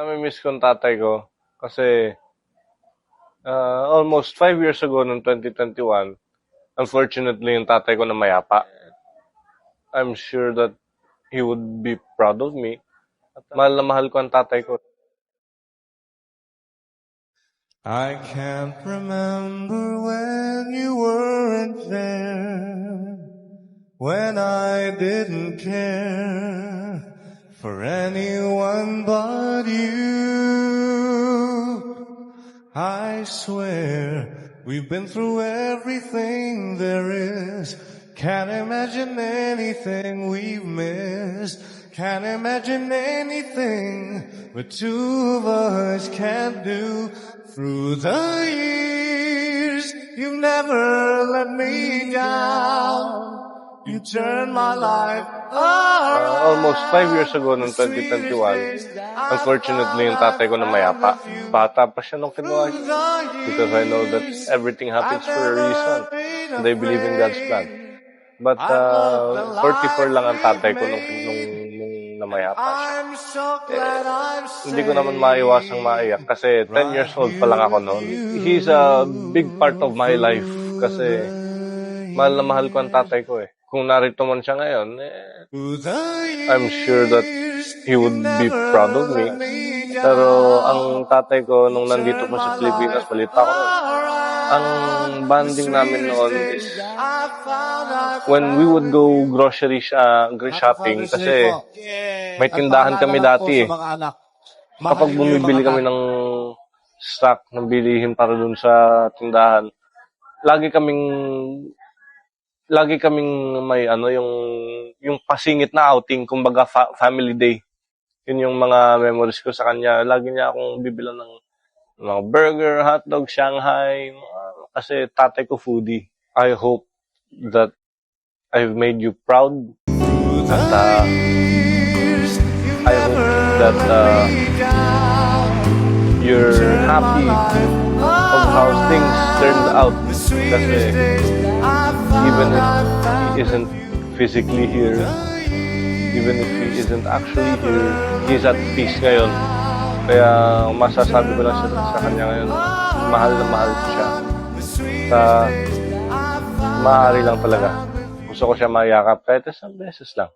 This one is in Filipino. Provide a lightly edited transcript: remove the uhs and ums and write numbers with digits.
Nami-miss ko ang tatay ko kasi almost 5 years ago, noong 2021, unfortunately, yung tatay ko namayapa. I'm sure that he would be proud of me. Mahal na mahal ko ang tatay ko. I can't remember when you weren't there, when I didn't care for anyone but you. I swear we've been through everything there is. Can't imagine anything we've missed. Can't imagine anything the two of us can't do. Through the years, you've never let me down. You turned my life around. Almost 5 years ago, noong 2021, unfortunately, yung tatay ko namayapa. Bata pa siya nung kinuha siya. Because I know that everything happens for a reason. And I believe in God's plan. But 44 lang ang tatay ko nung namayapa siya. Hindi ko naman maiwasang maiyak kasi 10 years old pa lang ako noon. He's a big part of my life kasi mahal na mahal ko ang tatay ko eh. Kung narito man siya ngayon, I'm sure that he would be proud of me. Pero ang tatay ko nung nandito pa sa Pilipinas, balita ko, ang bonding namin noon is when we would go grocery shopping kasi may tindahan kami dati eh. Kapag bumibili kami ng stock, ng bilihin para dun sa tindahan, lagi kaming may yung pasingit na outing, kumbaga family day. Yun yung mga memories ko sa kanya. Lagi niya akong bibilan ng mga burger, hotdog, Shanghai, kasi tatay ko foodie. I hope that I've made you proud. At I hope that you're happy of how things turned out. Kasi even if he isn't physically here, even if he isn't actually here, he's at peace ngayon. Kaya masasabi ko lang sa kanya ngayon, mahal na mahal ko siya. Maaari lang talaga. Gusto ko siya mayakap kahit isang beses lang.